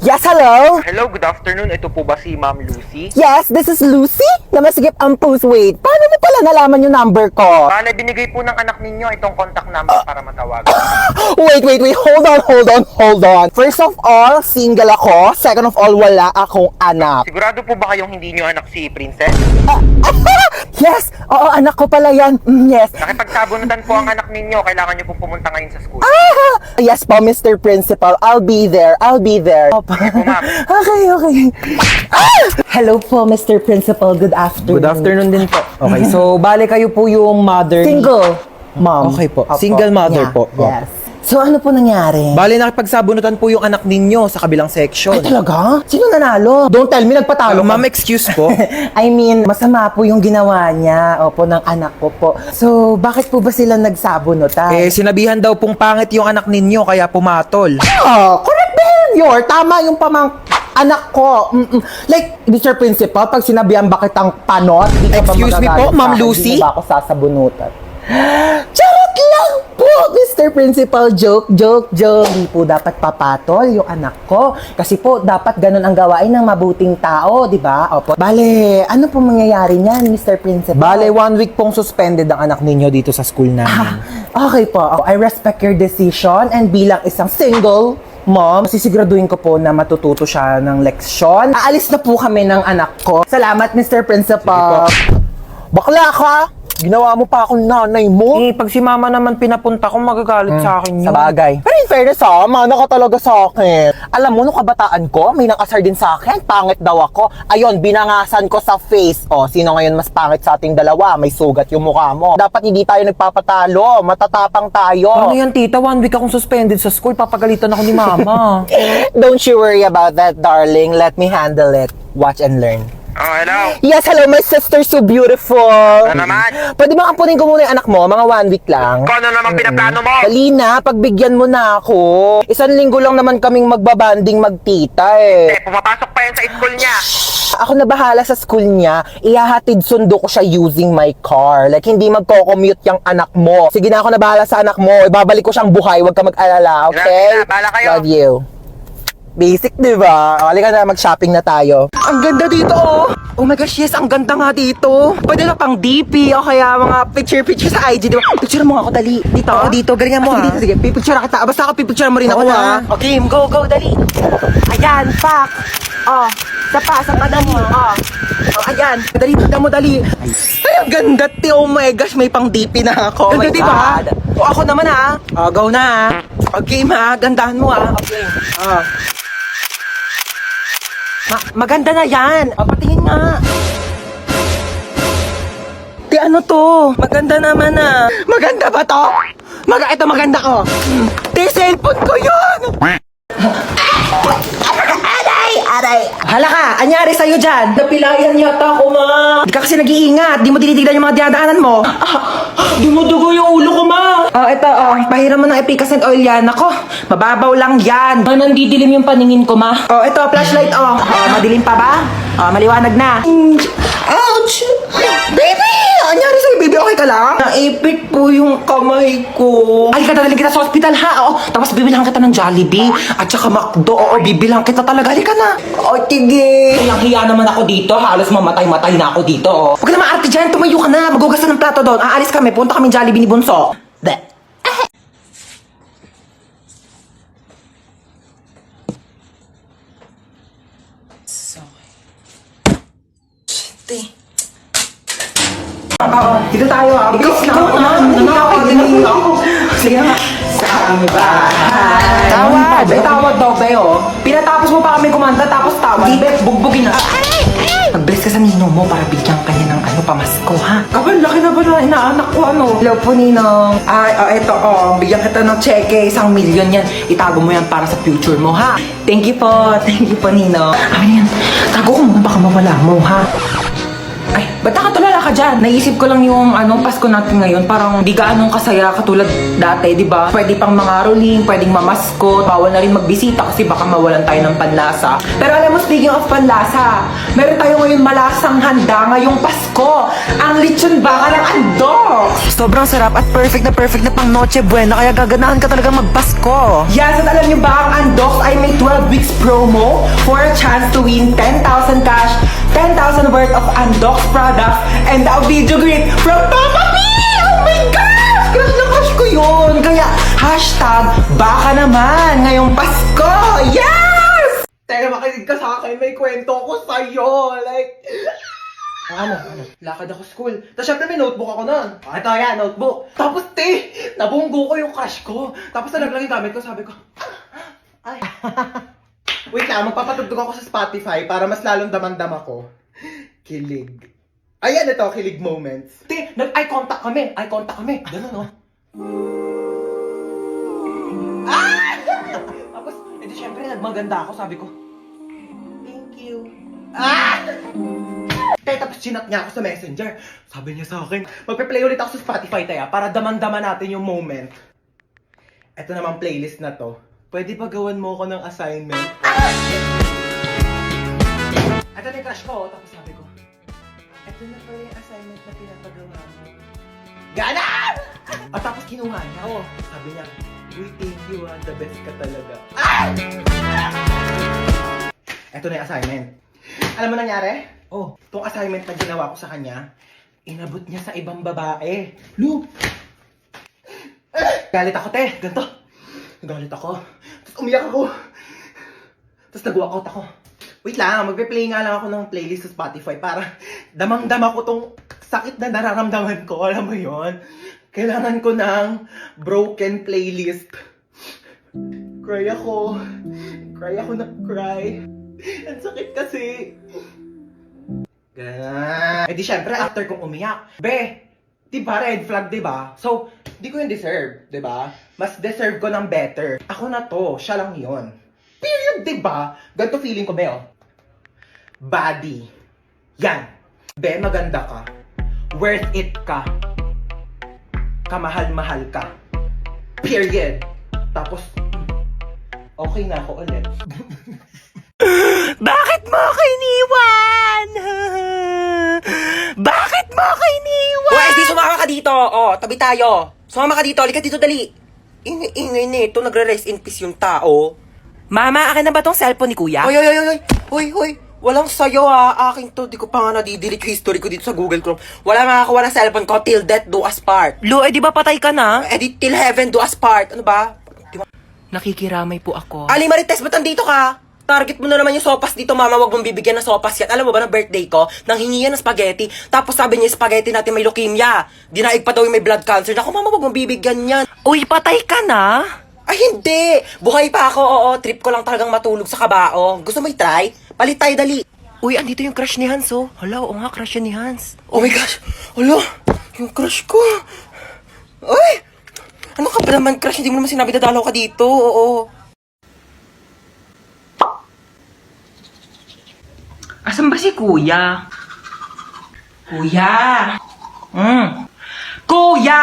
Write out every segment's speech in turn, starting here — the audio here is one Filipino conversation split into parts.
Yes, hello? Hello, good afternoon. Ito po ba si Ma'am Lucy? Yes, this is Lucy. Namasigip ang post. Wait, paano mo pala nalaman yung number ko? Bale, binigay po ng anak ninyo itong contact number para matawagan. Wait. Hold on. First of all, single ako. Second of all, wala akong anak. Sigurado po ba kayong hindi nyo anak si Princess? Yes! Oo, anak ko pala yan. Yes. Nakipagsabunutan po ang anak ninyo. Kailangan nyo pong pumunta ngayon sa school. Yes po, Mr. Principal. I'll be there. Sige po, ma'am. Okay. Hello po, Mr. Principal. Good afternoon. Good afternoon din po. Okay, so bale kayo po yung mother ni- Single, mom. Okay po. Opo. Single mother Yeah, po. Yes. So, ano po nangyari? Bale nakipagsabunutan po yung anak ninyo sa kabilang section. Ay, talaga? Sino nanalo? Don't tell me, nagpatalo ka. Ma'am, excuse po. I mean, masama po yung ginawa niya, opo, ng anak ko po. So, bakit po ba sila nagsabunutan? Sinabihan daw pong pangit yung anak ninyo kaya pumatol. Correct behavior. Tama yung anak ko. Like, Mr. Principal, pag sinabihan bakit ang panot, di ka ba Excuse me po, magagalit Ma'am sa akin? Lucy? Di ba ako sasabunutan? Charot lang po, Mr. Principal. Joke. Hindi po dapat papatol yung anak ko. Kasi po, dapat ganun ang gawain ng mabuting tao, di ba? Opo. Bale, ano po mangyayari niyan, Mr. Principal? Bale 1 week pong suspended ang anak ninyo dito sa school namin. Okay po. I respect your decision and bilang isang single mom, sisiguraduhin ko po na matututo siya ng leksyon. Aalis na po kami ng anak ko. Salamat, Mr. Principal. Bakla ka! Ginawa mo pa akong nanay mo. Pag si mama naman pinapunta ko, magagalit sa akin yun. Sa bagay. Pero in fairness mana ka talaga sa akin. Alam mo, nung kabataan ko, may nakasar din sa akin. Pangit daw ako. Ayun, binangasan ko sa face. O, sino ngayon mas pangit sa ating dalawa? May sugat yung mukha mo. Dapat hindi tayo nagpapatalo. Matatapang tayo. Ano yan, tita? 1 week akong suspended sa school. Papagalitan ako ni mama. Don't you worry about that, darling. Let me handle it. Watch and learn. Oh, hello. Yes, hello, my sister, so beautiful. Ano naman? Pwede ba ampunin ko muna yung anak mo? Mga 1 week lang. Kung ano naman pinaplano mo? Dali na, pagbigyan mo na ako. 1 linggo lang naman kaming magbabanding magtita Pumapasok pa yan sa school niya. Ako na bahala sa school niya. Ihahatid sundo ko siya using my car. Like, hindi magko-commute yung anak mo. Sige na, ako na bahala sa anak mo. Ibabalik ko siyang buhay. Huwag ka mag-alala, okay? Sige na, bahala kayo. Love you. Basic, di ba? Halika na, mag-shopping na tayo. Ang ganda dito, oh! Oh my gosh, yes, ang ganda nga dito. Pwede na pang DP o kaya mga picture sa IG, di ba? Picture mo ako, dali. Dito. Oo, dito, galingan mo, Sige, ha? dito, sige. Pipicture kita. Basta ako pipicture mo rin ako, Oo, ha? ha? Okay, go, dali. Ayan, pak. Oh, sa pa, dali. Oh, ayan. Dali, dali. Ay, ang ganda, oh my gosh, may pang DP na ako. Ganda, Oh my di ba? God. O, ako naman, ha? Oh, go na, ha? Okay, ma, gandahan mo, ha? Okay. Oh. Maganda na yan. O, patingin nga. Di ano to? Maganda naman ah. Maganda ba to? Ito maganda ko. Di cellphone ko yun. Aray. Hala ka, anyari sa'yo dyan? Napilayan yata ako, ma. Di ka kasi nag-iingat. Di mo dinitignan yung mga dinadaanan mo. Dumudugo yung ulo ko, ma. Ito, pahiram mo ng epicacent oil yan. Ako, mababaw lang yan. Nandidilim yung paningin ko, ma. Ito, flashlight, madilim pa ba? Maliwanag na. Ouch! Baby! Anyari sa'yo, baby? Okay ka lang? Naipit po yung kamay ko. Ay, dadalhin kita sa hospital, ha? Tapos bibilang kita ng Jollibee at saka McDo. Bibilang kita talaga. Halika na. Tige. Hiyang-hiya naman ako dito. Halos mamatay-matay na ako dito, oh. Huwag ka na maarte dyan. Tumayo ka na. Magugas ka ng plato doon. Aalis kami. Punta kami Jollibee ni Bunso. Dito tayo, bilis na ako. Nanakawin ako. Sige na nga. Sa bahay. Tawad. May tawad daw, Beo. Pinatapos mo pa kami kumanta, tapos tawad. Hindi, bugbugin na. Magbilis ka sa ninong mo para bigyan ka niya ng pamasko, ha? Kapag laki na ba na inaanak ko, Hello po, Ninong. Eto, bigyan kita ng cheque. 1 million yan. Itago mo yan para sa future mo, ha? Thank you po, Ninong. Yan. Tago ko muna, baka mawala mo, ha? Ay, ba't nakatulala ka dyan? Naisip ko lang yung Pasko natin ngayon. Parang di gaanong kasaya katulad dati, di ba? Pwede pang mangaroling, pwedeng mamaskot, bawal na rin magbisita kasi baka mawalan tayo ng panlasa. Pero alam mo, speaking of panlasa, meron tayo ngayon malasang handa ngayong Pasko. Ang lechon baka ng andok! Sobrang sarap at perfect na pang Noche Buena, kaya gaganahan ka talaga magpasko. Yes, at alam nyo ba ang Andox ay may 12 weeks promo for a chance to win 10,000 cash, 10,000 worth of Andox products, and a video greet from Papa P! Oh my gosh! Crush na crush ko yun! Kaya, hashtag, baka naman ngayong Pasko! Yes! Teka, makinig ka sa akin, may kwento ko sa'yo. Like, ano? Lakad ako school. Tapos syempre may notebook ako nun. Ito yan, notebook. Tapos nabunggo ko yung crush ko. Tapos nalaglag yung gamit ko, sabi ko, ay. Wait lang, magpapatugtog ako sa Spotify para mas lalong damandam ako. Kilig. Ayan, ito, kilig moments. Nag-eye contact kami. Eye contact kami. Ganun, no? Ah! Tapos, edi syempre, nagmaganda ako. Sabi ko, thank you. Ah! Tapos chinat niya ako sa messenger. Sabi niya sa akin, magpe-play ulit ako sa Spotify tayo para daman-daman natin yung moment. Ito naman playlist na to. Pwede ba gawan mo ko ng assignment? Ito na yung crush ko. Tapos sabi ko, ito na pala yung assignment na pinapagawa mo. Gana! At tapos kinuha niya. Oh, sabi niya, uy, thank you ha. The best ka talaga. Ah! Ito na yung assignment. Alam mo nangyari? Oh, itong assignment na ginawa ko sa kanya, inabot niya sa ibang babae. Lu! Galit ako, te. Ganito. Galit ako. Tapos umiyak ako. Tapos nag-walkout ako. Wait lang, magpe-play nga lang ako ng playlist sa Spotify para damang-dama ko tong sakit na nararamdaman ko. Alam mo yon? Kailangan ko ng broken playlist. Cry ako. Cry ako na cry. Ang sakit kasi. Ganun. Eh di syempre, after kong umiyak, diba red flag, diba? So, di ko yung deserve, diba? Mas deserve ko ng better. Ako na to, siya lang yon. Period, diba? Ganito feeling ko, oh. Body. Yan. Maganda ka. Worth it ka. Kamahal-mahal ka. Period. Tapos, okay na ako ulit. Bakit mo ako iniwan? Bakit mo ako iniwan? Uy, di sumama ka dito. Oh, tabi tayo. Sumama ka dito. Halika dito, dali. Ingay nito. Nagre-rest in peace yung tao. Mama, akin na ba tong cellphone ni Kuya? Hoy. Walang sayo ha. Aking to. Di ko pa nga nadidelete yung history ko dito sa Google Chrome. Wala makakakuha ng cellphone ko till death do us part. Lu, di ba patay ka na? Di till heaven do us part. Ano ba? Nakikiramay po ako. Ali Marites, ba't nandito ka? Target mo na naman yung sopas dito, mama. Wag mong bibigyan ng sopas yan. Alam mo ba, na birthday ko, nang hingi yan ng spaghetti. Tapos sabi niya, yung spaghetti natin may leukemia. Dinaig pa daw yung may blood cancer. Naku, mama, wag mong bibigyan yan. Uy, patay ka na? Ay, hindi. Buhay pa ako, oo. Trip ko lang talagang matulog sa kabao. Gusto mo i-try? Palit tayo, dali. Uy, andito yung crush ni Hans, oh. Hala, oo nga, crush yan ni Hans. Oh my gosh. Alo, yung crush ko. Ay! Ano ka ba naman, crush? Hindi mo naman sinabi dadalaw ka dito. Oo. Asan ba si Kuya? Kuya! Kuya!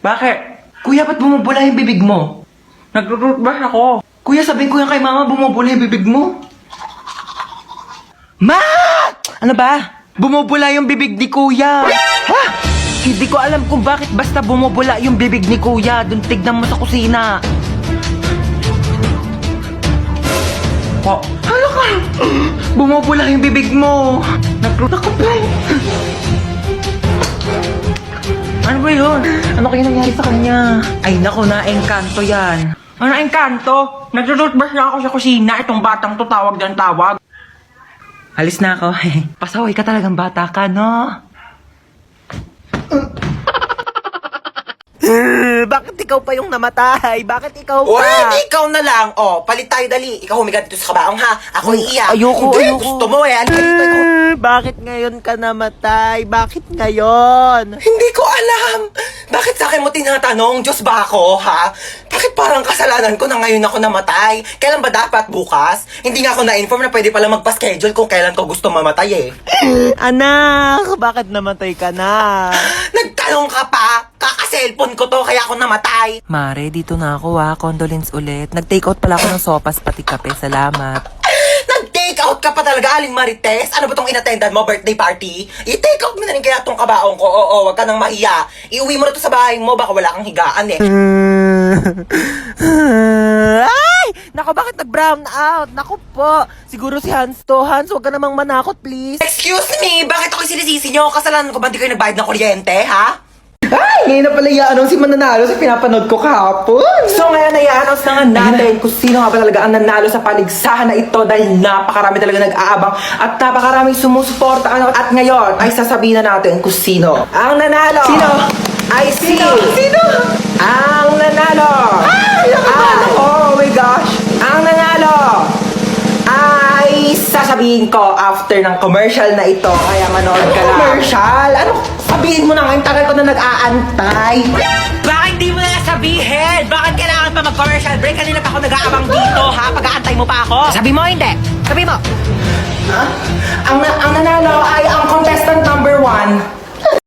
Bakit? Kuya, ba't bumubula yung bibig mo? Nag-toothbrush ako. Kuya, sabihin ko yan kay mama, bumubula yung bibig mo. Ma! Ano ba? Bumubula yung bibig ni Kuya. Ha? Hindi ko alam kung bakit basta bumubula yung bibig ni Kuya. Doon tignan mo sa kusina. Oh, hala ka! Bumubula yung bibig mo. Naglutak ko ba? Ano ba yun? Ano kaya nangyari sa kanya? Ay nako, na-engkanto yan. Ano engkanto? Nagtututbrush na ako sa kusina. Itong batang to tawag ng tawag. Alis na ako. Pasaway ka talagang bata ka, no? Bakit ikaw pa yung namatay? Bakit ikaw pa? Uy, ikaw na lang. Oh, palit tayo, dali. Ikaw humiga dito sa kabaong, ha? Ako iiyak. Ayoko. Gusto mo eh. Halika dito, ikaw. Bakit ngayon ka namatay? Bakit ngayon? Hindi ko alam. Bakit sa akin mo tinatanong? Diyos ba ako, ha? Bakit parang kasalanan ko na ngayon ako namatay? Kailan ba dapat? Bukas? Hindi nga ako na-inform na pwede pala magpa-schedule kung kailan ko gusto mamatay eh. Anak, bakit namatay ka na? Nagtanong ka pa? Kaka-cellphone ko to kaya ako namatay. Mare, dito na ako Condolence ulit. Nag-take out pala ako ng sopas pati kape. Salamat. Nag-take out ka pa talaga, Aling Marites? Ano ba tong inattendan mo, birthday party? I-take out mo na rin kaya tong kabaong ko. Oo, wag ka nang mahiya. Iuwi mo na to sa bahay mo, baka wala kang higaan eh. Ay! Nako, bakit nag-brown out? Nako po. Siguro si Hans to. Hans, huwag ka namang manakot, please. Excuse me, bakit ako sinisisi nyo? Kasalanan ko ba di kayo nagbayad ng kuryente, ha? Ay, ngayon na pala i-announce si Mananalo sa pinapanood ko kahapon. So ngayon na i-announce na nga natin kung sino nga ba talaga ang nanalo sa paligsahan na ito dahil napakarami talaga nag-aabang at napakaraming sumusuporta. At ngayon ay sasabihin na natin kung sino ang nanalo. Sino? Ay sino? Ang nanalo. Oh my gosh. Ang nanalo ay sasabihin ko after ng commercial na ito. Kaya manood ka lang. Commercial? Ano? Sabihin mo na ngayon, tagal ko na nag-aantay. Bakit di mo na sabihin? Bakit kailangan pa mag-commercial break? Kanina pa ako nag-aabang dito, ha? Pag-aantay mo pa ako. Sabi mo, hindi. Sabi mo. Ang nanalo ay ang contestant number 1.